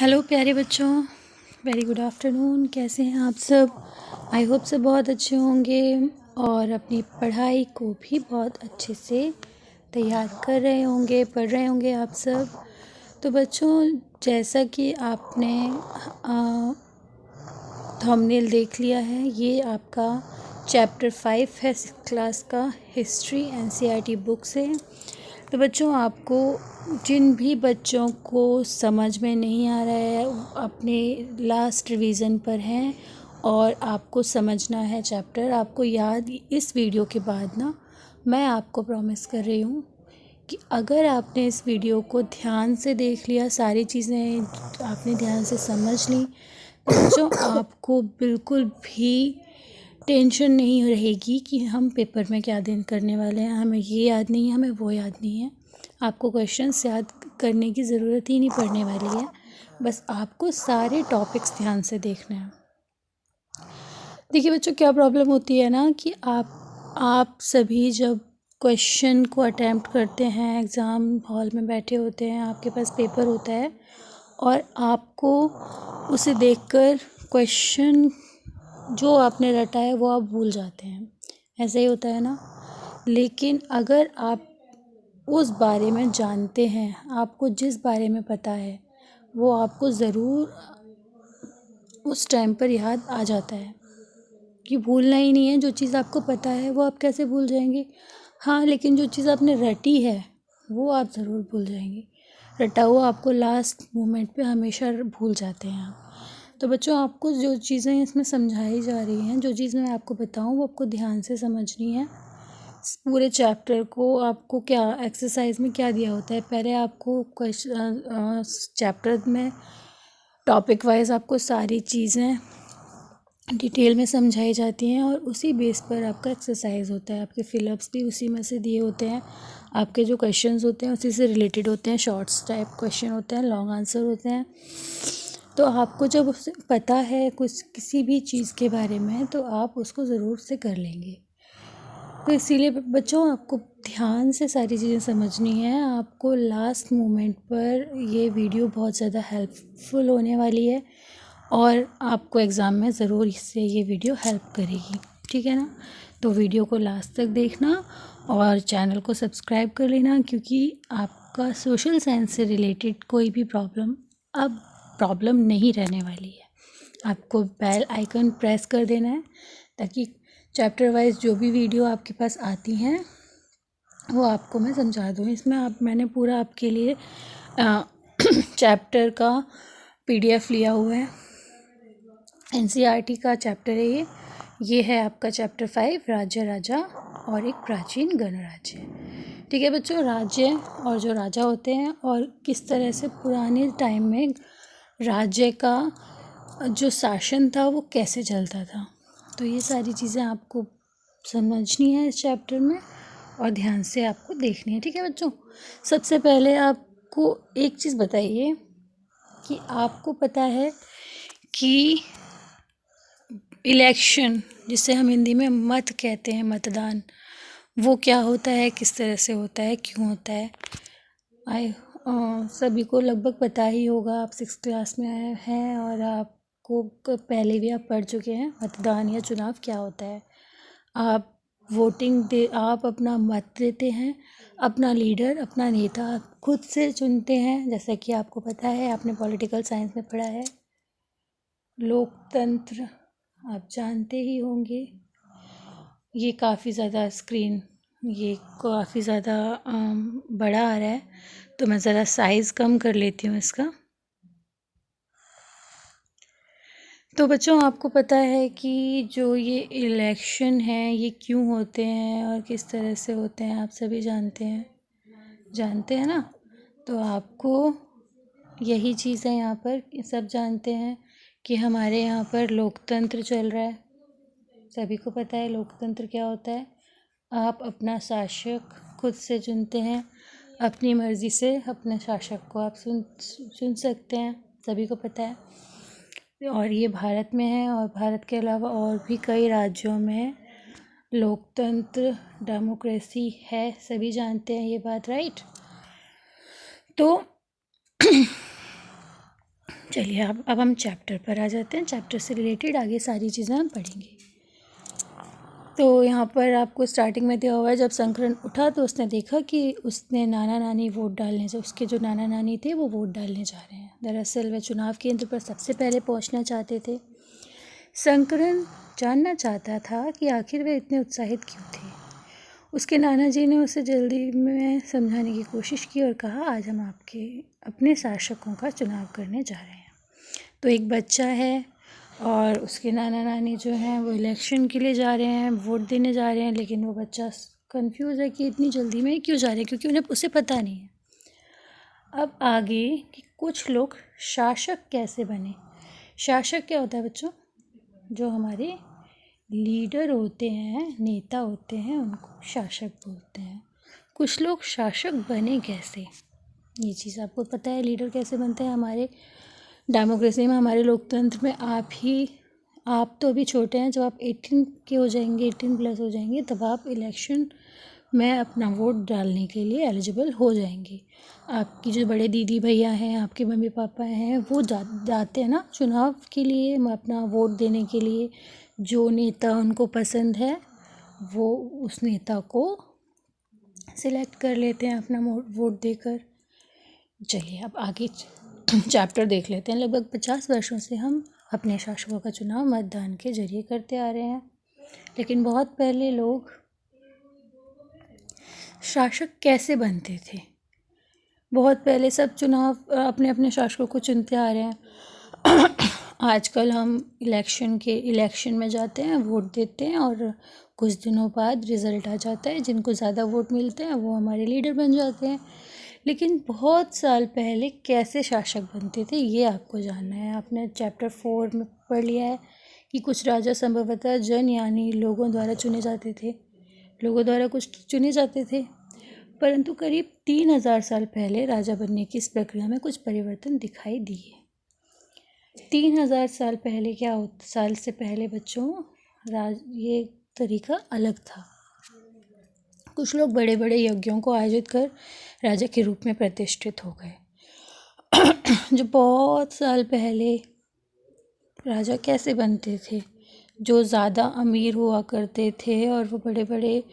Hello प्यारे बच्चों, very good afternoon. कैसे हैं आप सब? आई होप सब बहुत अच्छे होंगे और अपनी पढ़ाई को भी बहुत अच्छे से तैयार कर रहे होंगे, पढ़ रहे होंगे आप सब। तो बच्चों, जैसा कि आपने थंबनेल देख लिया है, ये आपका चैप्टर 5 है 6th क्लास का, हिस्ट्री एनसीईआरटी बुक से। तो बच्चों, आपको जिन भी बच्चों को समझ में नहीं आ रहा है, अपने लास्ट रिवीजन पर हैं और आपको समझना है चैप्टर, आपको याद इस वीडियो के बाद ना, मैं आपको प्रॉमिस कर रही हूँ कि अगर आपने इस वीडियो को ध्यान से देख लिया, सारी चीज़ें आपने ध्यान से समझ ली, तो बच्चों आपको बिल्कुल भी टेंशन नहीं रहेगी कि हम पेपर में क्या दिन करने वाले हैं, हमें ये याद नहीं है, हमें वो याद नहीं है। आपको क्वेश्चंस याद करने की ज़रूरत ही नहीं पड़ने वाली है, बस आपको सारे टॉपिक्स ध्यान से देखने हैं। देखिए बच्चों, क्या प्रॉब्लम होती है ना कि आप सभी जब क्वेश्चन को अटैम्प्ट करते हैं, एग्ज़ाम हॉल में बैठे होते हैं, आपके पास पेपर होता है और आपको उसे देखकर क्वेश्चन जो आपने रटा है वो आप भूल जाते हैं, ऐसा ही होता है ना। लेकिन अगर आप उस बारे में जानते हैं, आपको जिस बारे में पता है वो आपको ज़रूर उस टाइम पर याद आ जाता है, कि भूलना ही नहीं है। जो चीज़ आपको पता है वो आप कैसे भूल जाएंगे? हाँ, लेकिन जो चीज़ आपने रटी है वो आप ज़रूर भूल जाएंगे। रटा हुआ आपको लास्ट मोमेंट पे हमेशा भूल जाते हैं आप। तो बच्चों, आपको जो चीज़ें इसमें समझाई जा रही हैं, जो चीज़ मैं आपको बताऊँ वो आपको ध्यान से समझनी है। पूरे चैप्टर को आपको क्या एक्सरसाइज में क्या दिया होता है, पहले आपको क्वेश्चन चैप्टर में टॉपिक वाइज आपको सारी चीज़ें डिटेल में समझाई जाती हैं और उसी बेस पर आपका एक्सरसाइज होता है। आपके फिलअप्स भी उसी में से दिए होते हैं, आपके जो क्वेश्चंस होते हैं उसी से रिलेटेड होते हैं। शॉर्ट्स टाइप क्वेश्चन होते हैं, लॉन्ग आंसर होते हैं। तो आपको जब पता है कुछ किसी भी चीज़ के बारे में, तो आप उसको ज़रूर से कर लेंगे। तो इसीलिए बच्चों, आपको ध्यान से सारी चीज़ें समझनी है। आपको लास्ट मोमेंट पर ये वीडियो बहुत ज़्यादा हेल्पफुल होने वाली है और आपको एग्ज़ाम में ज़रूर इससे ये वीडियो हेल्प करेगी, ठीक है ना। तो वीडियो को लास्ट तक देखना और चैनल को सब्सक्राइब कर लेना, क्योंकि आपका सोशल साइंस से रिलेटेड कोई भी प्रॉब्लम अब प्रॉब्लम नहीं रहने वाली है। आपको बेल आइकन प्रेस कर देना है ताकि चैप्टर वाइज जो भी वीडियो आपके पास आती हैं वो आपको मैं समझा दूँ। इसमें मैंने पूरा आपके लिए चैप्टर का PDF लिया हुआ है। एनसीईआरटी का चैप्टर है ये है आपका चैप्टर 5, राज्य राजा और एक प्राचीन गणराज्य। ठीक है बच्चों, राज्य और जो राजा होते हैं और किस तरह से पुराने टाइम में राज्य का जो शासन था वो कैसे चलता था, तो ये सारी चीज़ें आपको समझनी है इस चैप्टर में और ध्यान से आपको देखनी है। ठीक है बच्चों, सबसे पहले आपको एक चीज़ बताइए कि आपको पता है कि इलेक्शन, जिसे हम हिंदी में मत कहते हैं, मतदान, वो क्या होता है, किस तरह से होता है, क्यों होता है? सभी को लगभग पता ही होगा। आप 6th क्लास में आए हैं और आपको पहले भी आप पढ़ चुके हैं मतदान या चुनाव क्या होता है। आप अपना मत देते हैं, अपना लीडर, अपना नेता आप खुद से चुनते हैं। जैसा कि आपको पता है, आपने पॉलिटिकल साइंस में पढ़ा है। लोकतंत्र आप जानते ही होंगे। ये काफ़ी ज़्यादा स्क्रीन, ये काफ़ी ज़्यादा बड़ा आ रहा है, तो मैं ज़रा साइज़ कम कर लेती हूँ इसका। तो बच्चों, आपको पता है कि जो ये इलेक्शन है ये क्यों होते हैं और किस तरह से होते हैं, आप सभी जानते हैं ना। तो आपको यही चीज़ है, यहाँ पर सब जानते हैं कि हमारे यहाँ पर लोकतंत्र चल रहा है। सभी को पता है लोकतंत्र क्या होता है। आप अपना शासक खुद से चुनते हैं, अपनी मर्ज़ी से अपने शासक को आप चुन सकते हैं, सभी को पता है। और ये भारत में है और भारत के अलावा और भी कई राज्यों में लोकतंत्र, डेमोक्रेसी है, सभी जानते हैं ये बात, राइट। तो चलिए अब हम चैप्टर पर आ जाते हैं। चैप्टर से रिलेटेड आगे सारी चीज़ें हम पढ़ेंगे। तो यहाँ पर आपको स्टार्टिंग में दिया हुआ है, जब संकरण उठा तो उसने देखा कि उसने नाना नानी वोट डालने से उसके जो नाना नानी थे वो वोट डालने जा रहे हैं। दरअसल वह चुनाव केंद्र पर सबसे पहले पहुँचना चाहते थे। संकरण जानना चाहता था कि आखिर वे इतने उत्साहित क्यों थे। उसके नाना जी ने उसे जल्दी में समझाने की कोशिश की और कहा, आज हम आपके अपने शासकों का चुनाव करने जा रहे हैं। तो एक बच्चा है और उसके नाना नानी जो हैं वो इलेक्शन के लिए जा रहे हैं, वोट देने जा रहे हैं, लेकिन वो बच्चा कंफ्यूज है कि इतनी जल्दी में क्यों जा रहे हैं, क्योंकि उसे पता नहीं है। अब आगे कि कुछ लोग शासक कैसे बने। शासक क्या होता है बच्चों? जो हमारे लीडर होते हैं, नेता होते हैं, उनको शासक बोलते हैं। कुछ लोग शासक बने कैसे, ये चीज़ आपको पता है। लीडर कैसे बनते हैं? हमारे डेमोक्रेसी में, हमारे लोकतंत्र में आप तो अभी छोटे हैं, जब आप 18 के हो जाएंगे, 18+ हो जाएंगे, तब आप इलेक्शन में अपना वोट डालने के लिए एलिजिबल हो जाएंगे। आपकी जो बड़े दीदी भैया हैं, आपके मम्मी पापा हैं, वो जाते हैं ना चुनाव के लिए, अपना वोट देने के लिए। जो नेता उनको पसंद है वो उस नेता को सिलेक्ट कर लेते हैं अपना वोट देकर। चलिए अब आगे चैप्टर देख लेते हैं। लगभग 50 वर्षों से हम अपने शासकों का चुनाव मतदान के जरिए करते आ रहे हैं, लेकिन बहुत पहले लोग शासक कैसे बनते थे? बहुत पहले सब चुनाव अपने अपने शासकों को चुनते आ रहे हैं। आजकल हम इलेक्शन में जाते हैं, वोट देते हैं और कुछ दिनों बाद रिज़ल्ट आ जाता है। जिनको ज़्यादा वोट मिलते हैं वो हमारे लीडर बन जाते हैं। लेकिन बहुत साल पहले कैसे शासक बनते थे, ये आपको जानना है। आपने चैप्टर 4 में पढ़ लिया है कि कुछ राजा संभवतः यानी लोगों द्वारा चुने जाते थे, लोगों द्वारा कुछ चुने जाते थे। परंतु करीब 3000 साल पहले राजा बनने की इस प्रक्रिया में कुछ परिवर्तन दिखाई दिए। 3000 साल पहले साल से पहले बच्चों ये तरीका अलग था। कुछ लोग बड़े बड़े यज्ञों को आयोजित कर राजा के रूप में प्रतिष्ठित हो गए। जो बहुत साल पहले राजा कैसे बनते थे? जो ज़्यादा अमीर हुआ करते थे और वो बड़े बड़े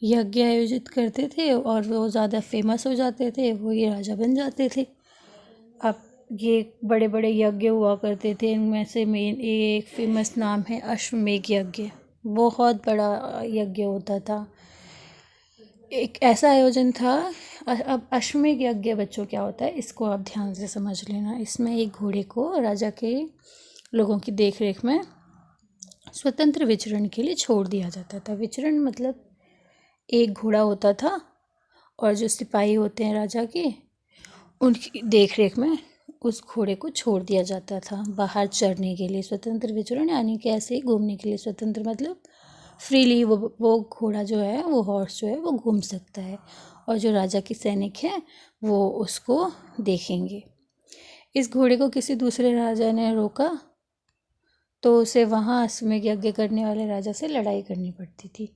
यज्ञ आयोजित करते थे और वो ज़्यादा फेमस हो जाते थे, वो ये राजा बन जाते थे। अब ये बड़े बड़े यज्ञ हुआ करते थे, इनमें से मेन एक फेमस नाम है अश्वमेध यज्ञ। बहुत बड़ा यज्ञ होता था, एक ऐसा आयोजन था। अब अश्वमेध यज्ञ बच्चों क्या होता है, इसको आप ध्यान से समझ लेना। इसमें एक घोड़े को राजा के लोगों की देखरेख में स्वतंत्र विचरण के लिए छोड़ दिया जाता था। विचरण मतलब एक घोड़ा होता था और जो सिपाही होते हैं राजा के, उनकी देखरेख में उस घोड़े को छोड़ दिया जाता था बाहर चरने के लिए। स्वतंत्र विचरण यानी कि ऐसे ही घूमने के लिए। स्वतंत्र मतलब फ्रीली वो घोड़ा जो है, वो हॉर्स जो है वो घूम सकता है, और जो राजा के सैनिक हैं वो उसको देखेंगे। इस घोड़े को किसी दूसरे राजा ने रोका तो उसे वहाँ अश्वमेध यज्ञ करने वाले राजा से लड़ाई करनी पड़ती थी।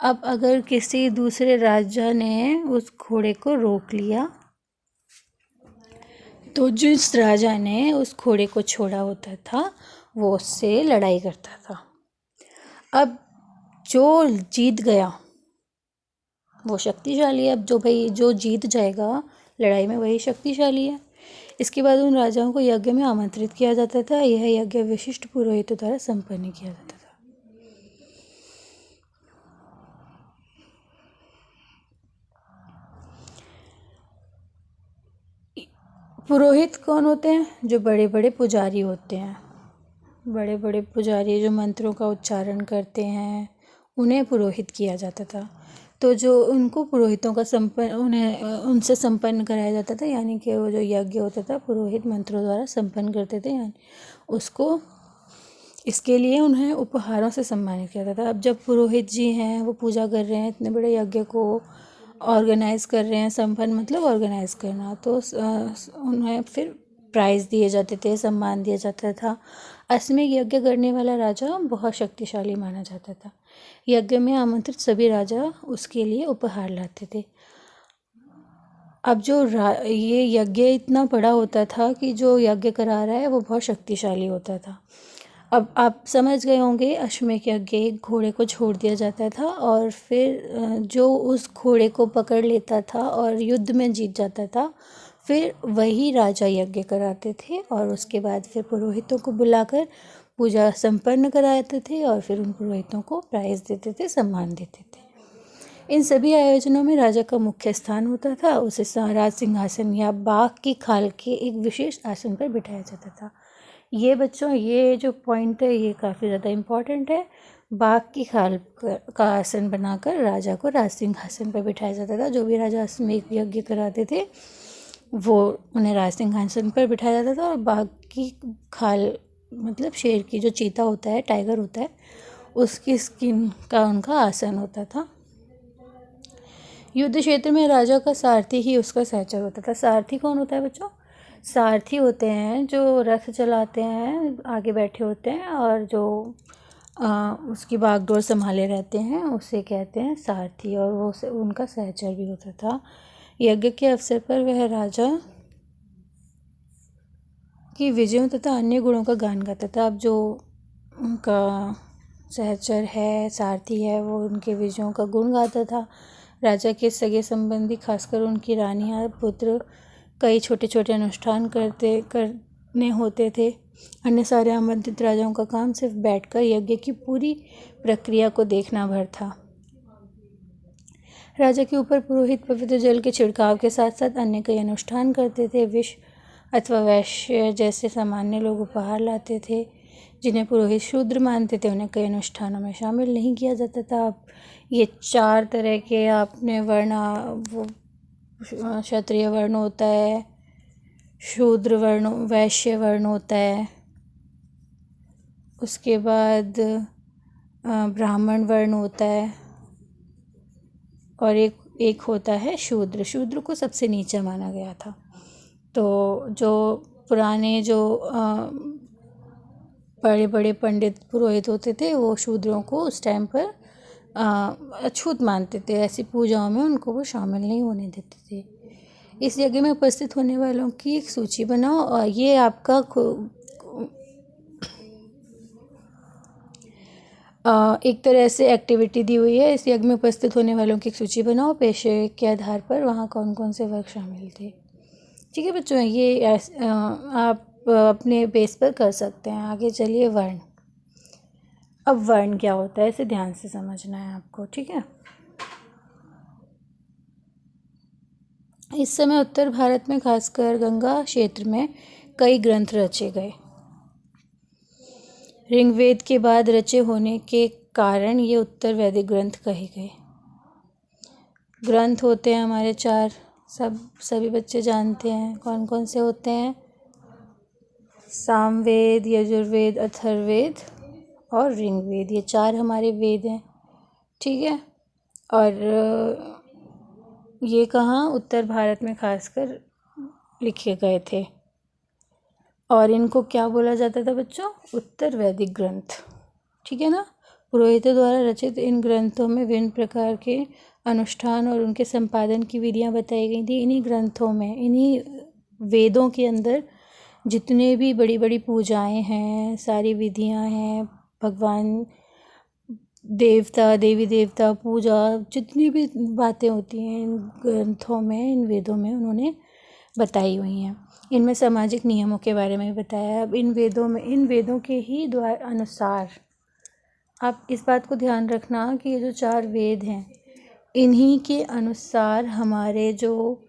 अब अगर किसी दूसरे राजा ने उस घोड़े को रोक लिया तो जिस राजा ने उस घोड़े को छोड़ा होता था वो उससे लड़ाई करता था। अब जो जीत गया वो शक्तिशाली है। अब जो जीत जाएगा लड़ाई में वही शक्तिशाली है। इसके बाद उन राजाओं को यज्ञ में आमंत्रित किया जाता था। यह यज्ञ विशिष्ट पुरोहितों द्वारा संपन्न किया जाता था। पुरोहित कौन होते हैं? जो बड़े बड़े पुजारी होते हैं। बड़े बड़े पुजारी जो मंत्रों का उच्चारण करते हैं, उन्हें पुरोहित किया जाता था। तो जो उनको पुरोहितों का उनसे संपन्न कराया जाता था, यानी कि वो जो यज्ञ होता था पुरोहित मंत्रों द्वारा संपन्न करते थे, यानी उसको इसके लिए उन्हें उपहारों से सम्मानित किया जाता था। अब जब पुरोहित जी हैं वो पूजा कर रहे हैं, इतने बड़े यज्ञ को ऑर्गेनाइज कर रहे हैं, संपन्न मतलब ऑर्गेनाइज करना, तो उन्हें फिर प्राइज़ दिए जाते थे, सम्मान दिया जाता था। अश्वमेध यज्ञ करने वाला राजा बहुत शक्तिशाली माना जाता था। यज्ञ में आमंत्रित सभी राजा उसके लिए उपहार लाते थे। अब ये यज्ञ इतना बड़ा होता था कि जो यज्ञ करा रहा है वो बहुत शक्तिशाली होता था। अब आप समझ गए होंगे, अश्वमेध यज्ञ एक घोड़े को छोड़ दिया जाता था और फिर जो उस घोड़े को पकड़ लेता था और युद्ध में जीत जाता था, फिर वही राजा यज्ञ कराते थे और उसके बाद फिर पुरोहितों को बुलाकर पूजा संपन्न कराते थे और फिर उन पुरोहितों को प्राइज़ देते थे, सम्मान देते थे। इन सभी आयोजनों में राजा का मुख्य स्थान होता था। उसे राज सिंहासन या बाघ की खाल के एक विशेष आसन पर बिठाया जाता था। ये बच्चों, ये जो पॉइंट है ये काफ़ी ज़्यादा इम्पॉर्टेंट है। बाघ की खाल का आसन बनाकर राजा को राज सिंहासन पर बिठाया जाता था। जो भी राजा अश्वमेध यज्ञ कराते थे वो उन्हें राज सिंहासन पर बिठाया जाता था और बाघ की खाल मतलब शेर की, जो चीता होता है, टाइगर होता है, उसकी स्किन का उनका आसन होता था। युद्ध क्षेत्र में राजा का सारथी ही उसका सहचर होता था। सारथी कौन होता है बच्चों? सारथी होते हैं जो रथ चलाते हैं, आगे बैठे होते हैं और जो उसकी बागडोर संभाले रहते हैं, उसे कहते हैं सारथी, और वो उनका सहचर भी होता था। यज्ञ के अवसर पर वह राजा की विजयों तथा अन्य गुणों का गान गाता था। अब जो उनका सहचर है, सारथी है, वो उनके विजयों का गुण गाता था। राजा के सगे संबंधी, खासकर उनकी रानियाँ, पुत्र, कई छोटे छोटे अनुष्ठान करने होते थे। अन्य सारे आमंत्रित राजाओं का काम सिर्फ बैठकर यज्ञ की पूरी प्रक्रिया को देखना भर था। राजा के ऊपर पुरोहित पवित्र जल के छिड़काव के साथ साथ अन्य कई अनुष्ठान करते थे। विष अथवा वैश्य जैसे सामान्य लोग उपहार लाते थे, जिन्हें पुरोहित शूद्र मानते थे, उन्हें कई अनुष्ठानों में शामिल नहीं किया जाता था। अब ये 4 तरह के आपने वर्ण, वो क्षत्रिय वर्ण होता है, शूद्र वर्ण, वैश्य वर्ण होता है, उसके बाद ब्राह्मण वर्ण होता है और एक होता है शूद्र। शूद्र को सबसे नीचा माना गया था। तो जो पुराने जो बड़े बड़े पंडित पुरोहित होते थे, वो शूद्रों को उस टाइम पर अछूत मानते थे। ऐसी पूजाओं में उनको वो शामिल नहीं होने देते थे। इस यज्ञ में उपस्थित होने वालों की एक सूची बनाओ और ये आपका एक तरह से एक्टिविटी दी हुई है। इस यज्ञ में उपस्थित होने वालों की एक सूची बनाओ, पेशे के आधार पर वहाँ कौन कौन से वर्ग शामिल थे। ठीक है बच्चों, ये आप अपने बेस पर कर सकते हैं। आगे चलिए, वर्ण। अब वर्ण क्या होता है इसे ध्यान से समझना है आपको, ठीक है। इस समय उत्तर भारत में, खासकर गंगा क्षेत्र में, कई ग्रंथ रचे गए। ऋग्वेद के बाद रचे होने के कारण ये उत्तर वैदिक ग्रंथ कहे गए। ग्रंथ होते हैं हमारे 4, सभी बच्चे जानते हैं कौन कौन से होते हैं। सामवेद, यजुर्वेद, अथर्ववेद और ऋग्वेद, ये 4 हमारे वेद हैं, ठीक है। और ये कहाँ, उत्तर भारत में खासकर लिखे गए थे और इनको क्या बोला जाता था बच्चों? उत्तर वैदिक ग्रंथ, ठीक है ना। पुरोहितों द्वारा रचित इन ग्रंथों में विभिन्न प्रकार के अनुष्ठान और उनके संपादन की विधियाँ बताई गई थी। इन्हीं ग्रंथों में, इन्हीं वेदों के अंदर जितने भी बड़ी बड़ी पूजाएं हैं, सारी विधियाँ हैं, भगवान, देवता, देवी देवता, पूजा, जितनी भी बातें होती हैं इन ग्रंथों में, इन वेदों में उन्होंने बताई हुई हैं। इनमें सामाजिक नियमों के बारे में बताया। अब इन वेदों के ही अनुसार आप इस बात को ध्यान रखना कि ये जो 4 वेद हैं, इन्हीं के अनुसार हमारे जो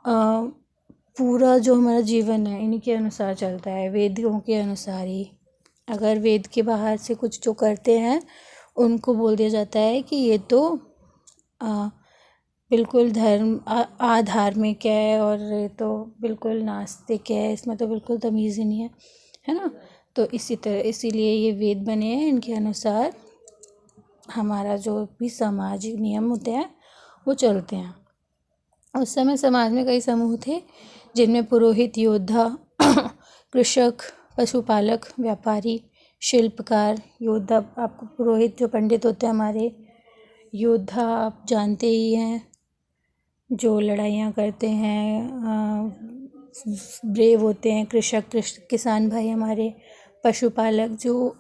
पूरा जो हमारा जीवन है, इन्हीं के अनुसार चलता है, वेदों के अनुसार ही। अगर वेद के बाहर से कुछ जो करते हैं उनको बोल दिया जाता है कि ये तो बिल्कुल अधार्मिक है और ये तो बिल्कुल नास्तिक है, इसमें तो बिल्कुल तमीज़ ही नहीं है ना। तो इसीलिए ये वेद बने हैं, इनके अनुसार हमारा जो भी सामाजिक नियम होते हैं वो चलते हैं। उस समय समाज में कई समूह थे, जिनमें पुरोहित, योद्धा, कृषक, पशुपालक, व्यापारी, शिल्पकार। योद्धा, आपको पुरोहित जो पंडित होते हैं हमारे, योद्धा आप जानते ही हैं, जो लड़ाइयाँ करते हैं, ब्रेव होते हैं, किसान भाई हमारे, पशुपालक जो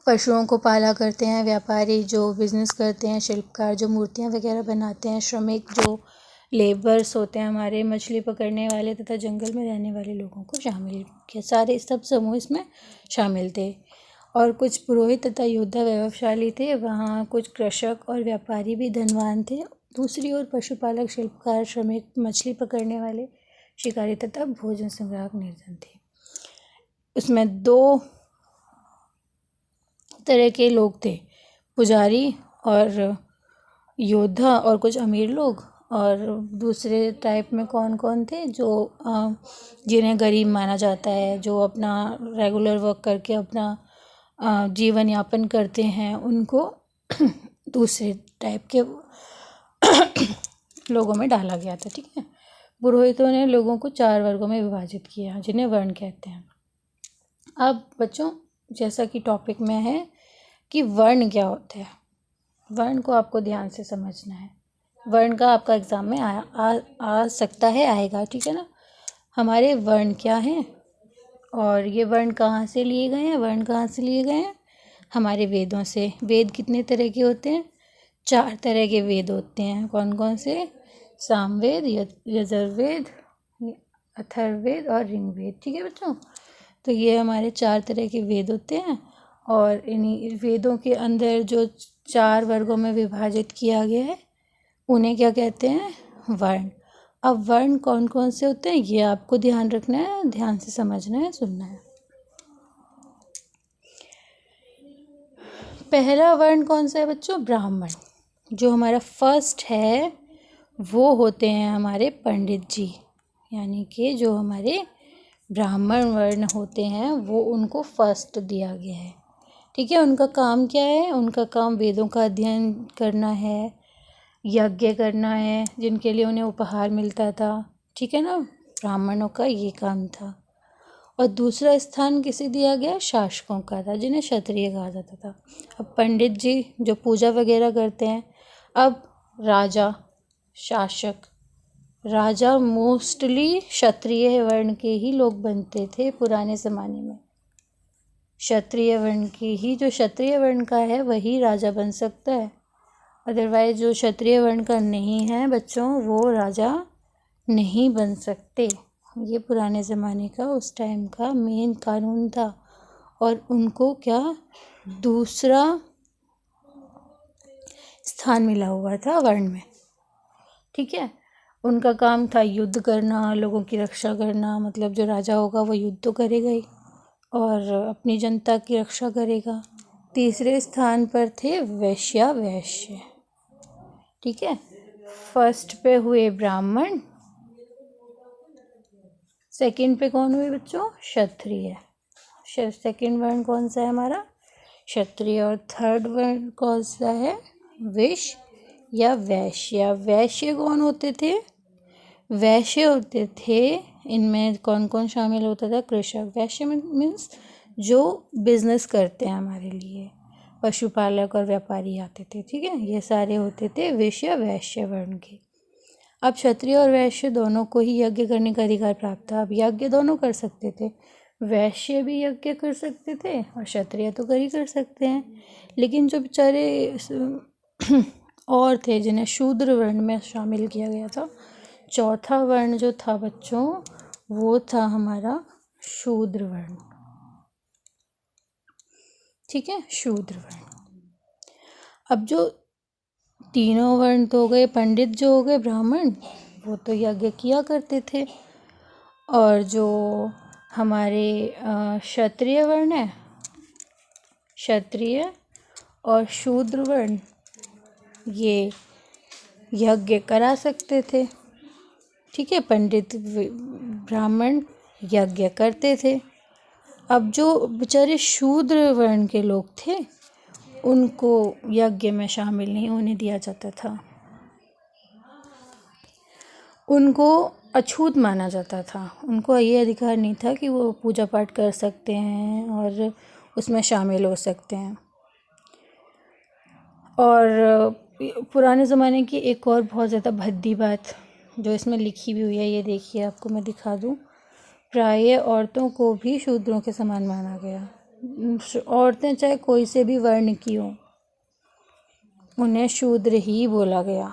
पशुओं को पाला करते हैं, व्यापारी जो बिज़नेस करते हैं, शिल्पकार जो मूर्तियाँ वगैरह बनाते हैं, श्रमिक जो लेबर्स होते हैं हमारे, मछली पकड़ने वाले तथा जंगल में रहने वाले लोगों को शामिल किया। सारे सब समूह इसमें शामिल थे। और कुछ पुरोहित तथा योद्धा वैभवशाली थे, वहाँ कुछ कृषक और व्यापारी भी धनवान थे। दूसरी ओर पशुपालक, शिल्पकार, श्रमिक, मछली पकड़ने वाले, शिकारी तथा भोजन संग्राहक निर्धन थे। उसमें दो तरह के लोग थे, पुजारी और योद्धा, और कुछ अमीर लोग। और दूसरे टाइप में कौन कौन थे, जो जिन्हें गरीब माना जाता है, जो अपना रेगुलर वर्क करके अपना जीवन यापन करते हैं, उनको दूसरे टाइप के लोगों में डाला गया था। ठीक है। पुरोहितों ने लोगों को 4 वर्गों में विभाजित किया, जिन्हें वर्ण कहते हैं। अब बच्चों, जैसा कि टॉपिक में है कि वर्ण क्या होते हैं, वर्ण को आपको ध्यान से समझना है। वर्ण का आपका एग्ज़ाम में आ सकता है, आएगा। ठीक है ना। हमारे वर्ण क्या हैं और ये वर्ण कहाँ से लिए गए हैं? वर्ण कहाँ से लिए गए हैं? हमारे वेदों से। वेद कितने तरह के होते हैं? 4 तरह के वेद होते हैं। कौन कौन से? सामवेद, यजुर्वेद, अथर्ववेद और ऋग्वेद। ठीक है बच्चों। तो ये हमारे 4 तरह के वेद होते हैं और इन्हीं वेदों के अंदर जो 4 वर्गों में विभाजित किया गया है, उन्हें क्या कहते हैं? वर्ण। अब वर्ण कौन कौन से होते हैं ये आपको ध्यान रखना है, ध्यान से समझना है, सुनना है। पहला वर्ण कौन सा है बच्चों? ब्राह्मण। जो हमारा फर्स्ट है वो होते हैं हमारे पंडित जी, यानी कि जो हमारे ब्राह्मण वर्ण होते हैं वो उनको फर्स्ट दिया गया है। ठीक है। उनका काम क्या है? उनका काम वेदों का अध्ययन करना है, यज्ञ करना है, जिनके लिए उन्हें उपहार मिलता था। ठीक है ना। ब्राह्मणों का ये काम था। और दूसरा स्थान किसे दिया गया? शासकों का था, जिन्हें क्षत्रिय कहा जाता था। अब पंडित जी जो पूजा वगैरह करते हैं। अब राजा, शासक, राजा मोस्टली क्षत्रिय वर्ण के ही लोग बनते थे पुराने ज़माने में। क्षत्रिय वर्ण के ही, जो क्षत्रिय वर्ण का है वही राजा बन सकता है। अदरवाइज जो क्षत्रिय वर्ण का नहीं है बच्चों, वो राजा नहीं बन सकते। ये पुराने ज़माने का, उस टाइम का मेन कानून था। और उनको क्या, दूसरा स्थान मिला हुआ था वर्ण में। ठीक है। उनका काम था युद्ध करना, लोगों की रक्षा करना। मतलब जो राजा होगा वो युद्ध तो करेगा ही और अपनी जनता की रक्षा करेगा। तीसरे स्थान पर थे वैश्य। ठीक है। फर्स्ट पे हुए ब्राह्मण, सेकंड पे कौन हुए बच्चों? क्षत्रिय। सेकंड वर्ण कौन सा है हमारा? क्षत्रिय। और थर्ड वर्ण कौन सा है? वैश्य या वैश्य। वैश्य कौन होते थे? वैश्य होते थे, इनमें कौन कौन शामिल होता था? कृषक। वैश्य मीन्स जो बिजनेस करते हैं हमारे लिए, पशुपालक और व्यापारी आते थे। ठीक है। ये सारे होते थे वैश्य वर्ण के। अब क्षत्रिय और वैश्य दोनों को ही यज्ञ करने का अधिकार प्राप्त था। अब यज्ञ दोनों कर सकते थे, वैश्य भी यज्ञ कर सकते थे और क्षत्रिय तो कर ही कर सकते हैं। लेकिन जो बेचारे और थे जिन्हें शूद्र वर्ण में शामिल किया गया था, चौथा वर्ण जो था बच्चों वो था हमारा शूद्र वर्ण। ठीक है। शूद्र वर्ण। अब जो तीनों वर्ण तो हो गए, पंडित जो हो गए ब्राह्मण, वो तो यज्ञ किया करते थे। और जो हमारे क्षत्रिय वर्ण है, क्षत्रिय और शूद्र वर्ण, ये यज्ञ करा सकते थे। ठीक है। पंडित ब्राह्मण यज्ञ करते थे। अब जो बेचारे शूद्र वर्ण के लोग थे उनको यज्ञ में शामिल नहीं होने दिया जाता था। उनको अछूत माना जाता था। उनको ये अधिकार नहीं था कि वो पूजा पाठ कर सकते हैं और उसमें शामिल हो सकते हैं। और पुराने ज़माने की एक और बहुत ज़्यादा भद्दी बात जो इसमें लिखी भी हुई है, ये देखिए आपको मैं दिखा दूँ। प्रायः औरतों को भी शूद्रों के समान माना गया। औरतें चाहे कोई से भी वर्ण की हों, उन्हें शूद्र ही बोला गया।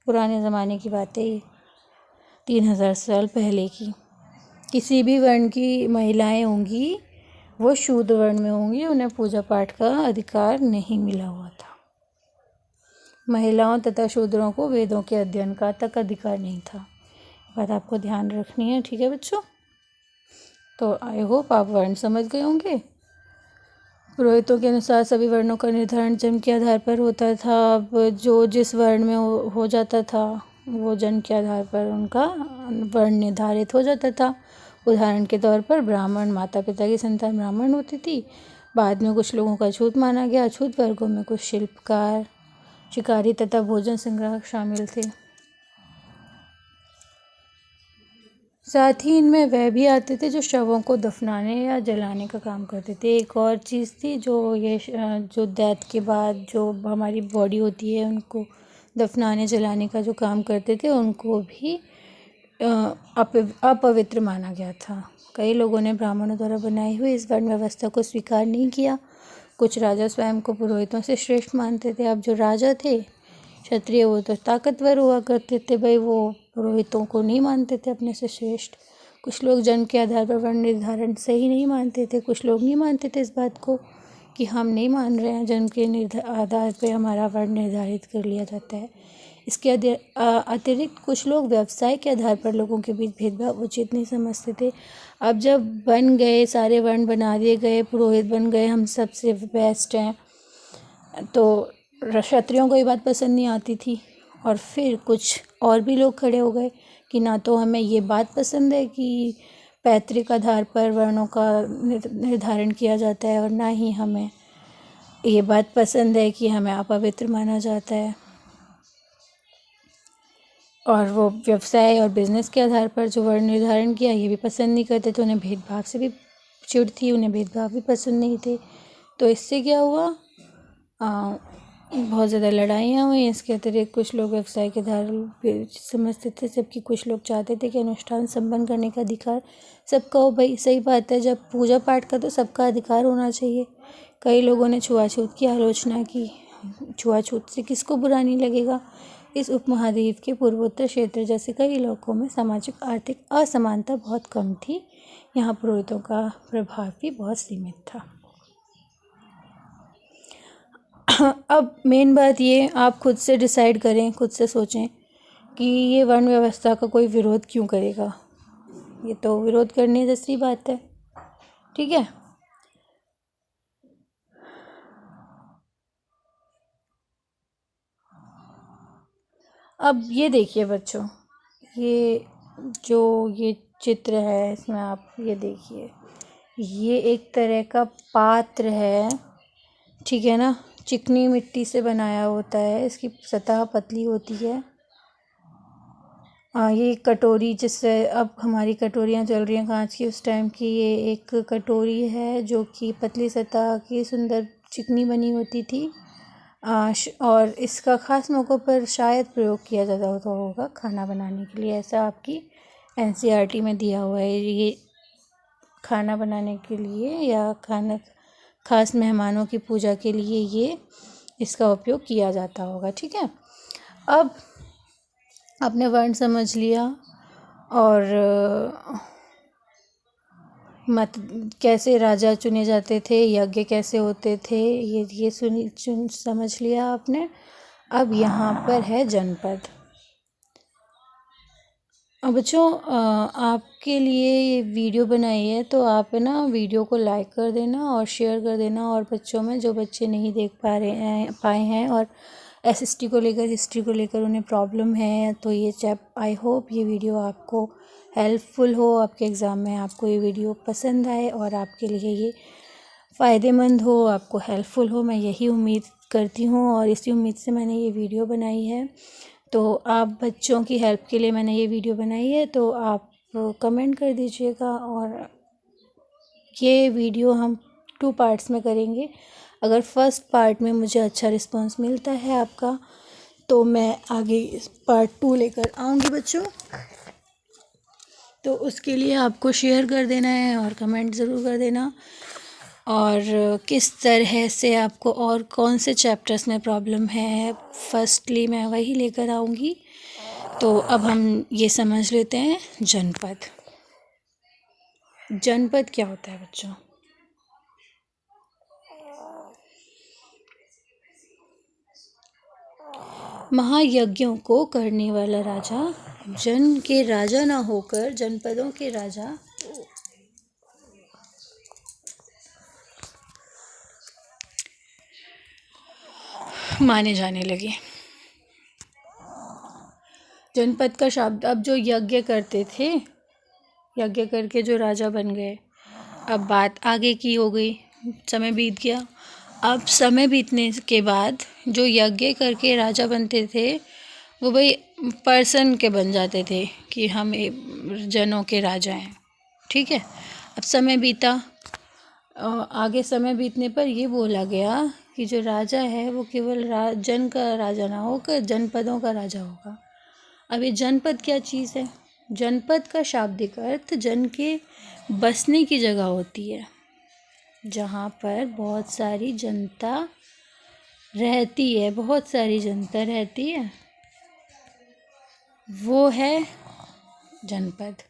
पुराने ज़माने की बातें ये 3000 साल पहले की। किसी भी वर्ण की महिलाएं होंगी वो शूद्र वर्ण में होंगी, उन्हें पूजा पाठ का अधिकार नहीं मिला हुआ था। महिलाओं तथा शूद्रों को वेदों के अध्ययन का तक अधिकार नहीं था। बात आपको ध्यान रखनी है, ठीक है बच्चों। तो आई होप आप वर्ण समझ गए होंगे। पुरोहितों के अनुसार सभी वर्णों का निर्धारण जन्म के आधार पर होता था। अब जो जिस वर्ण में हो जाता था वो जन्म के आधार पर उनका वर्ण निर्धारित हो जाता था। उदाहरण के तौर पर ब्राह्मण, माता पिता की संतान ब्राह्मण होती थी। बाद में कुछ लोगों का छूत माना गया। छूत वर्गों में कुछ शिल्पकार, शिकारी तथा भोजन संग्राहक शामिल थे। साथ ही इनमें वह भी आते थे जो शवों को दफनाने या जलाने का काम करते थे। एक और चीज़ थी जो डेथ के बाद जो हमारी बॉडी होती है उनको दफनाने जलाने का जो काम करते थे, उनको भी अपवित्र माना गया था। कई लोगों ने ब्राह्मणों द्वारा बनाई हुई इस वर्ण व्यवस्था को स्वीकार नहीं किया। कुछ राजा स्वयं को पुरोहितों से श्रेष्ठ मानते थे। अब जो राजा थे क्षत्रिय, वो तो ताकतवर हुआ करते थे भाई, वो पुरोहितों को नहीं मानते थे अपने से श्रेष्ठ। कुछ लोग जन्म के आधार पर वर्ण निर्धारण सही नहीं मानते थे। कुछ लोग नहीं मानते थे इस बात को कि हम नहीं मान रहे हैं, जन्म के आधार पर हमारा वर्ण निर्धारित कर लिया जाता है। इसके अतिरिक्त कुछ लोग व्यवसाय के आधार पर लोगों के बीच भेदभाव उचित नहीं समझते थे। अब जब बन गए, सारे वर्ण बना दिए गए, पुरोहित बन गए, हम सबसे बेस्ट हैं, तो क्षत्रियों को ये बात पसंद नहीं आती थी। और फिर कुछ और भी लोग खड़े हो गए कि ना तो हमें ये बात पसंद है कि पैतृक आधार पर वर्णों का निर्धारण किया जाता है, और ना ही हमें ये बात पसंद है कि हमें अपवित्र माना जाता है। और वो व्यवसाय और बिजनेस के आधार पर जो वर्ण निर्धारण किया, ये भी पसंद नहीं करते थे। उन्हें भेदभाव से भी चिढ़ थी, उन्हें भेदभाव भी पसंद नहीं थे। तो इससे क्या हुआ, बहुत ज़्यादा लड़ाइयाँ हुई। इसके अतिरिक्त कुछ लोग व्यवसाय के आधार पे समझते थे, जबकि कुछ लोग चाहते थे कि अनुष्ठान संपन्न करने का अधिकार सबका हो। भाई सही बात है, जब पूजा पाठ का तो सबका अधिकार होना चाहिए। कई लोगों ने छुआछूत की आलोचना की। छुआछूत से किसको बुरा नहीं लगेगा। इस उपमहाद्वीप के पूर्वोत्तर क्षेत्र जैसे कई इलाकों में सामाजिक आर्थिक असमानता बहुत कम थी। यहाँ पुरोहितों का प्रभाव भी बहुत सीमित था। अब मेन बात ये, आप खुद से डिसाइड करें, खुद से सोचें कि ये वर्ण व्यवस्था का कोई विरोध क्यों करेगा। ये तो विरोध करने जैसी बात है, ठीक है। अब ये देखिए बच्चों, ये चित्र है, इसमें आप ये देखिए, ये एक तरह का पात्र है, ठीक है ना। चिकनी मिट्टी से बनाया होता है, इसकी सतह पतली होती है। ये कटोरी, जिससे अब हमारी कटोरियाँ चल रही हैं कांच की, उस टाइम की ये एक कटोरी है जो कि पतली सतह की सुंदर चिकनी बनी होती थी। और इसका ख़ास मौक़ों पर शायद प्रयोग किया जाता होगा खाना बनाने के लिए, ऐसा आपकी NCERT में दिया हुआ है। ये खाना बनाने के लिए या ख़ास मेहमानों की पूजा के लिए ये इसका उपयोग किया जाता होगा, ठीक है। अब आपने वर्ण समझ लिया, और कैसे राजा चुने जाते थे, यज्ञ कैसे होते थे, ये समझ लिया आपने। अब यहाँ पर है जनपद। अब बच्चों, आपके लिए ये वीडियो बनाई है, तो आप है ना वीडियो को लाइक कर देना और शेयर कर देना। और बच्चों में जो बच्चे नहीं देख पाए हैं और SST को लेकर, हिस्ट्री को लेकर उन्हें प्रॉब्लम है, तो ये आई होप ये वीडियो आपको हेल्पफुल हो, आपके एग्ज़ाम में आपको ये वीडियो पसंद आए और आपके लिए ये फ़ायदेमंद हो, आपको हेल्पफुल हो। मैं यही उम्मीद करती हूँ और इसी उम्मीद से मैंने ये वीडियो बनाई है। तो आप बच्चों की हेल्प के लिए मैंने ये वीडियो बनाई है, तो आप कमेंट कर दीजिएगा। और ये वीडियो हम 2 पार्ट्स में करेंगे। अगर फर्स्ट पार्ट में मुझे अच्छा रिस्पांस मिलता है आपका, तो मैं आगे पार्ट 2 लेकर आऊँगी बच्चों। तो उसके लिए आपको शेयर कर देना है और कमेंट ज़रूर कर देना, और किस तरह से आपको और कौन से चैप्टर्स में प्रॉब्लम है फर्स्टली मैं वही लेकर आऊँगी। तो अब हम ये समझ लेते हैं जनपद। जनपद क्या होता है बच्चों? महायज्ञों को करने वाला राजा, जन के राजा ना होकर जनपदों के राजा माने जाने लगे। जनपद का शब्द, अब जो यज्ञ करते थे, यज्ञ करके जो राजा बन गए, अब बात आगे की हो गई, समय बीत गया। अब समय बीतने के बाद जो यज्ञ करके राजा बनते थे वो भाई पर्सन के बन जाते थे कि हम जनों के राजा हैं, ठीक है। अब समय बीता, आगे समय बीतने पर ये बोला गया कि जो राजा है वो केवल जन का राजा ना होकर जनपदों का राजा होगा। अब ये जनपद क्या चीज़ है? जनपद का शाब्दिक अर्थ जन के बसने की जगह होती है, जहाँ पर बहुत सारी जनता रहती है, बहुत सारी जनता रहती है, वो है जनपद।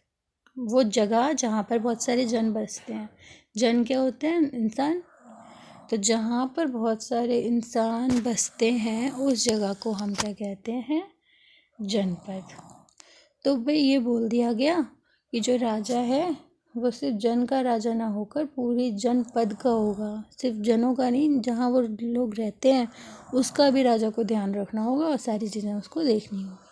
वो जगह जहाँ पर बहुत सारे जन बसते हैं। जन क्या होते हैं? इंसान। तो जहाँ पर बहुत सारे इंसान बसते हैं उस जगह को हम क्या कहते हैं? जनपद। तो भाई ये बोल दिया गया कि जो राजा है वो सिर्फ जन का राजा ना होकर पूरी जनपद का होगा, सिर्फ जनों का नहीं, जहाँ वो लोग रहते हैं उसका भी राजा को ध्यान रखना होगा और सारी चीज़ें उसको देखनी होगी।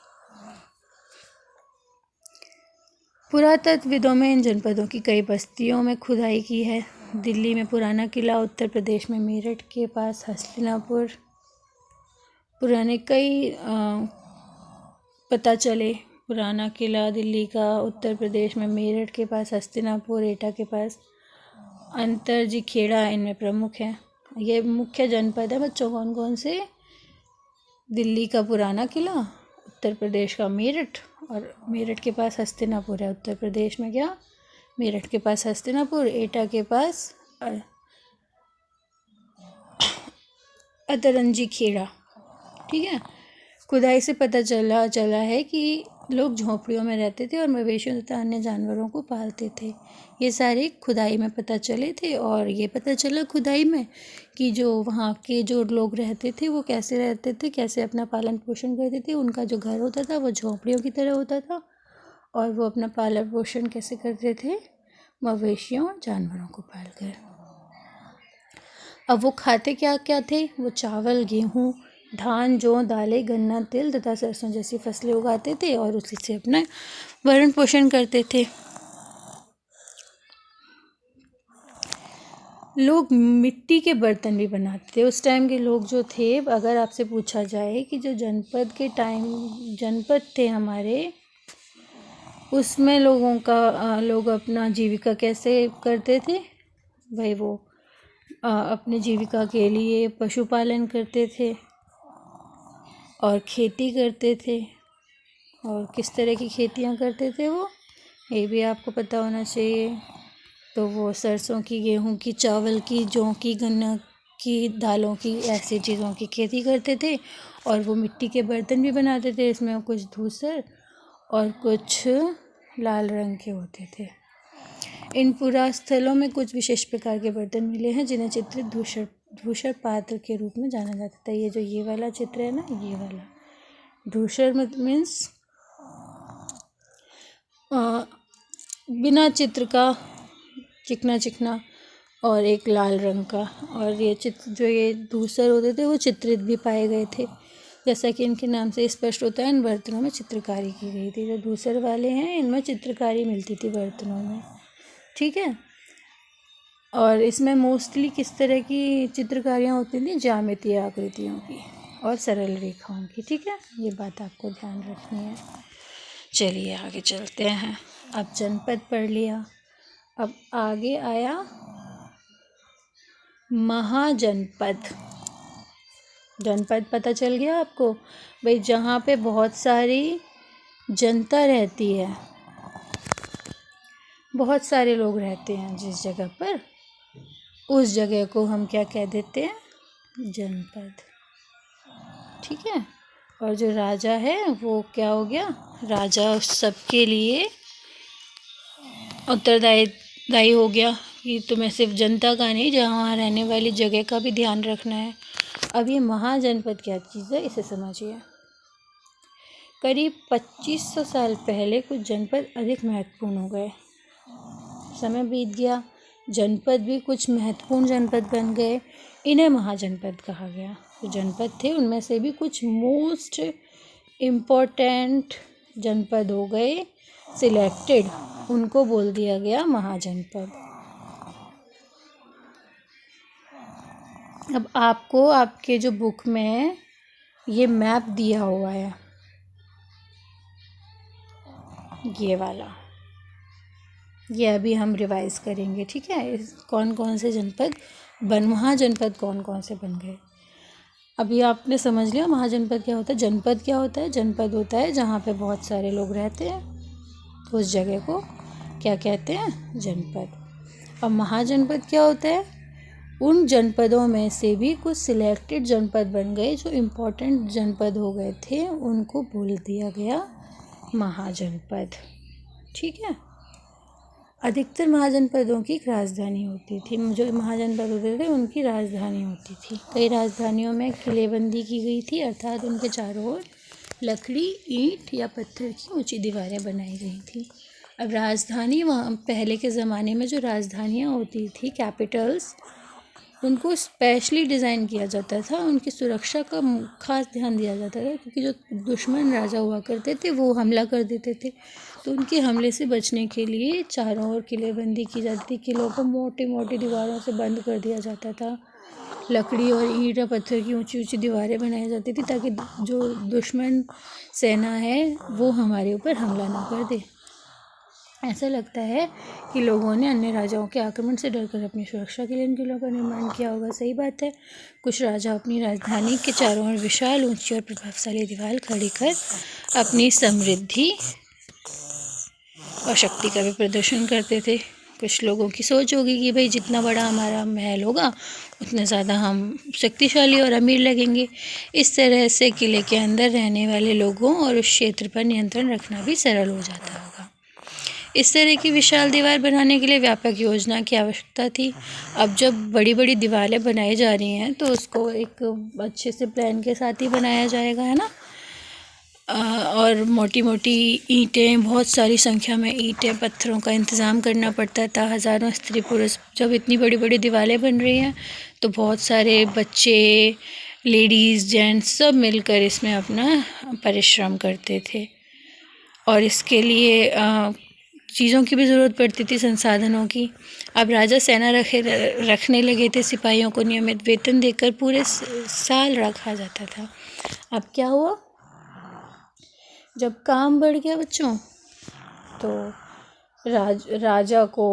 पुरातत्वविदों में इन जनपदों की कई बस्तियों में खुदाई की है। दिल्ली में पुराना किला, उत्तर प्रदेश में मेरठ के पास हस्तिनापुर, पुराने कई पता चले। पुराना किला दिल्ली का, उत्तर प्रदेश में मेरठ के पास हस्तिनापुर, एटा के पास अंतरजी खेड़ा इनमें प्रमुख हैं। ये मुख्य जनपद है बच्चों, कौन कौन से? दिल्ली का पुराना किला, उत्तर प्रदेश का मेरठ, और मेरठ के पास हस्तिनापुर है। उत्तर प्रदेश में क्या? मेरठ के पास हस्तिनापुर, एटा के पास अतरंजी खेड़ा, ठीक है। खुदाई से पता चला है कि लोग झोंपड़ियों में रहते थे और मवेशियों तथा अन्य जानवरों को पालते थे। ये सारे खुदाई में पता चले थे, और ये पता चला खुदाई में कि जो वहाँ के जो लोग रहते थे वो कैसे रहते थे, कैसे अपना पालन पोषण करते थे। उनका जो घर होता था वो झोंपड़ियों की तरह होता था, और वो अपना पालन पोषण कैसे करते थे? मवेशियों और जानवरों को पालकर। अब वो खाते क्या क्या थे? वो चावल, गेहूँ, धान, जौ, दालें, गन्ना, तिल तथा सरसों जैसी फसलें उगाते थे और उसी से अपना भरण पोषण करते थे। लोग मिट्टी के बर्तन भी बनाते थे। उस टाइम के लोग जो थे, अगर आपसे पूछा जाए कि जो जनपद के टाइम जनपद थे हमारे, उसमें लोग अपना जीविका कैसे करते थे? भाई वो अपनी जीविका के लिए पशुपालन करते थे और खेती करते थे। और किस तरह की खेतियाँ करते थे वो, ये भी आपको पता होना चाहिए। तो वो सरसों की, गेहूं की, चावल की, जौ की, गन्ना की, दालों की, ऐसी चीज़ों की खेती करते थे। और वो मिट्टी के बर्तन भी बनाते थे, इसमें कुछ धूसर और कुछ लाल रंग के होते थे। इन पुरास्थलों में कुछ विशेष प्रकार के बर्तन मिले हैं जिन्हें चित्रित धूसर पात्र के रूप में जाना जाता था। ये वाला चित्र है ना, ये वाला धूसर मीन्स बिना चित्र का, चिकना चिकना, और एक लाल रंग का। और ये चित्र जो ये धूसर होते थे वो चित्रित भी पाए गए थे, जैसा कि इनके नाम से स्पष्ट होता है। इन बर्तनों में चित्रकारी की गई थी। जो धूसर वाले हैं इनमें चित्रकारी मिलती थी बर्तनों में, ठीक है। और इसमें मोस्टली किस तरह की चित्रकारियाँ होती थी? ज्यामितीय आकृतियों की और सरल रेखाओं की, ठीक है। ये बात आपको ध्यान रखनी है। चलिए आगे चलते हैं। अब जनपद पढ़ लिया, अब आगे आया महाजनपद। जनपद पता चल गया आपको भाई, जहाँ पे बहुत सारी जनता रहती है, बहुत सारे लोग रहते हैं जिस जगह पर, उस जगह को हम क्या कह देते हैं? जनपद। ठीक है। और जो राजा है वो क्या हो गया? राजा सबके लिए उत्तरदायी हो गया कि तुम्हें सिर्फ जनता का नहीं, जहाँ रहने वाली जगह का भी ध्यान रखना है। अब ये महाजनपद क्या चीज़ है, इसे समझिए। करीब 2500 साल पहले कुछ जनपद अधिक महत्वपूर्ण हो गए। समय बीत गया, जनपद भी कुछ महत्वपूर्ण जनपद बन गए, इन्हें महाजनपद कहा गया। जो जनपद थे उनमें से भी कुछ मोस्ट इम्पोर्टेंट जनपद हो गए सिलेक्टेड, उनको बोल दिया गया महाजनपद। अब आपको आपके जो बुक में ये मैप दिया हुआ है, ये वाला, ये अभी हम रिवाइज करेंगे। ठीक है, कौन कौन से जनपद महाजनपद कौन कौन से बन गए। अभी आपने समझ लिया महाजनपद क्या होता है। जनपद क्या होता है? जनपद होता है जहाँ पे बहुत सारे लोग रहते हैं, उस जगह को क्या कहते हैं? जनपद। अब महाजनपद क्या होता है? उन जनपदों में से भी कुछ सिलेक्टेड जनपद बन गए, जो इम्पोर्टेंट जनपद हो गए थे, उनको बोल दिया गया महाजनपद। ठीक है। अधिकतर महाजनपदों की एक राजधानी होती थी। जो महाजनपद होते थे उनकी राजधानी होती थी। कई राजधानियों में किलेबंदी की गई थी, अर्थात उनके चारों ओर लकड़ी, ईंट या पत्थर की ऊंची दीवारें बनाई गई थी। अब राजधानी, वहाँ पहले के ज़माने में जो राजधानियाँ होती थी, कैपिटल्स, उनको स्पेशली डिज़ाइन किया जाता था, उनकी सुरक्षा का खास ध्यान दिया जाता था, क्योंकि जो दुश्मन राजा हुआ करते थे वो हमला कर देते थे, तो उनके हमले से बचने के लिए चारों ओर किलेबंदी की जाती थी। किलों को मोटी मोटी दीवारों से बंद कर दिया जाता था, लकड़ी और ईंट या पत्थर की ऊंची ऊंची दीवारें बनाई जाती थी, ताकि जो दुश्मन सेना है वो हमारे ऊपर हमला ना कर दे। ऐसा लगता है कि लोगों ने अन्य राजाओं के आक्रमण से डरकर अपनी सुरक्षा के लिए इन किलों का निर्माण किया होगा। सही बात है। कुछ राजा अपनी राजधानी के चारों ओर विशाल, ऊंची और प्रभावशाली दीवार खड़ी कर अपनी समृद्धि और शक्ति का भी प्रदर्शन करते थे। कुछ लोगों की सोच होगी कि भाई जितना बड़ा हमारा महल होगा उतने ज़्यादा हम शक्तिशाली और अमीर लगेंगे। इस तरह से किले के अंदर रहने वाले लोगों और उस क्षेत्र पर नियंत्रण रखना भी सरल हो जाता होगा। इस तरह की विशाल दीवार बनाने के लिए व्यापक योजना की आवश्यकता थी। अब जब बड़ी बड़ी दीवारें बनाई जा रही हैं तो उसको एक अच्छे से प्लान के साथ ही बनाया जाएगा, है ना। और मोटी मोटी ईंटें, बहुत सारी संख्या में ईंटें, पत्थरों का इंतज़ाम करना पड़ता था। हज़ारों स्त्री पुरुष, जब इतनी बड़ी बड़ी दीवारें बन रही हैं तो बहुत सारे बच्चे, लेडीज़, जेंट्स सब मिलकर इसमें अपना परिश्रम करते थे। और इसके लिए चीज़ों की भी ज़रूरत पड़ती थी, संसाधनों की। अब राजा सेना रखने लगे थे, सिपाहियों को नियमित वेतन देकर पूरे साल रखा जाता था। अब क्या हुआ, जब काम बढ़ गया बच्चों, तो राजा को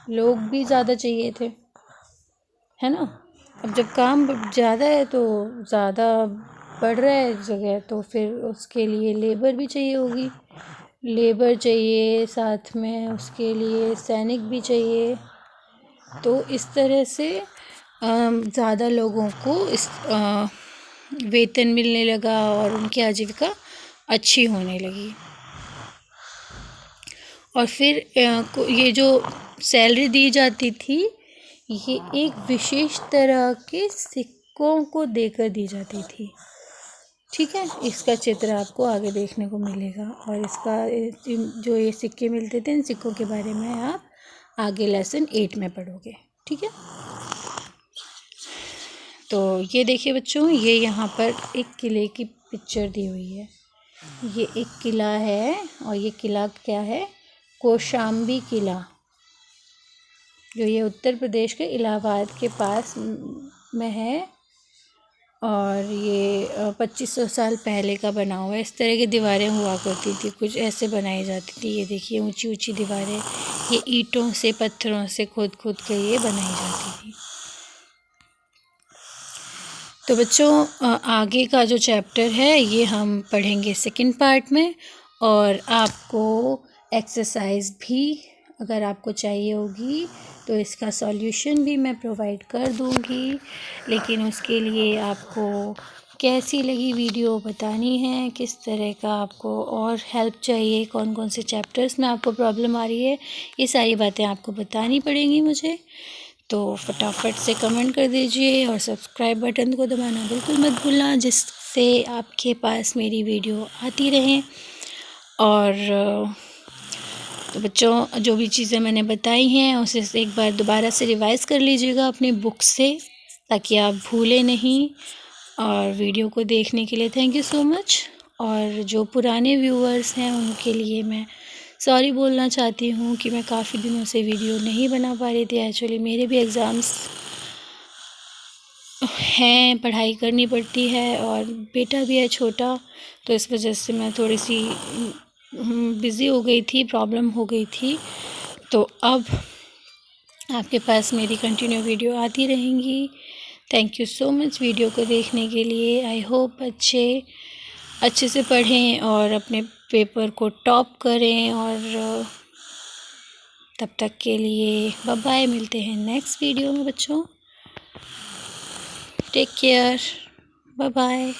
लोग भी ज़्यादा चाहिए थे, है ना। अब जब काम ज़्यादा है तो ज़्यादा बढ़ रहा है जगह, तो फिर उसके लिए लेबर भी चाहिए होगी, लेबर चाहिए, साथ में उसके लिए सैनिक भी चाहिए। तो इस तरह से ज़्यादा लोगों को इस वेतन मिलने लगा और उनकी आजीविका अच्छी होने लगी। और फिर ये जो सैलरी दी जाती थी, ये एक विशेष तरह के सिक्कों को देकर दी जाती थी। ठीक है, इसका चित्र आपको आगे देखने को मिलेगा। और इसका जो ये सिक्के मिलते थे, इन सिक्कों के बारे में आप आगे लेसन 8 में पढ़ोगे। ठीक है, तो ये देखिए बच्चों, ये यहाँ पर एक किले की पिक्चर दी हुई है। ये एक किला है और ये किला क्या है? कौशाम्बी किला, जो ये उत्तर प्रदेश के इलाहाबाद के पास में है। और ये 2500 साल पहले का बना हुआ है। इस तरह की दीवारें हुआ करती थी, कुछ ऐसे बनाई जाती थी। ये देखिए ऊंची ऊंची दीवारें, ये ईंटों से, पत्थरों से खोद खोद कर ये बनाई जाती थी। तो बच्चों आगे का जो चैप्टर है ये हम पढ़ेंगे सेकंड पार्ट में, और आपको एक्सरसाइज भी अगर आपको चाहिए होगी तो इसका सॉल्यूशन भी मैं प्रोवाइड कर दूंगी। लेकिन उसके लिए आपको कैसी लगी वीडियो बतानी है, किस तरह का आपको और हेल्प चाहिए, कौन कौन से चैप्टर्स में आपको प्रॉब्लम आ रही है, ये सारी बातें आपको बतानी पड़ेंगी मुझे। तो फटाफट से कमेंट कर दीजिए और सब्सक्राइब बटन को दबाना बिल्कुल मत भूलना, जिससे आपके पास मेरी वीडियो आती रहें। और तो बच्चों जो भी चीज़ें मैंने बताई हैं उसे एक बार दोबारा से रिवाइज़ कर लीजिएगा अपनी बुक से, ताकि आप भूलें नहीं। और वीडियो को देखने के लिए थैंक यू सो मच। और जो पुराने व्यूअर्स हैं उनके लिए मैं सॉरी बोलना चाहती हूँ कि मैं काफ़ी दिनों से वीडियो नहीं बना पा रही थी। एक्चुअली मेरे भी एग्ज़ाम्स हैं, पढ़ाई करनी पड़ती है और बेटा भी है छोटा, तो इस वजह से मैं थोड़ी सी बिज़ी हो गई थी, प्रॉब्लम हो गई थी। तो अब आपके पास मेरी कंटिन्यू वीडियो आती रहेंगी। Thank you so much video को देखने के लिए। आई होप अच्छे से पढ़ें और अपने पेपर को टॉप करें। और तब तक के लिए बाय बाय, मिलते हैं नेक्स्ट वीडियो में बच्चों। Take care, bye bye.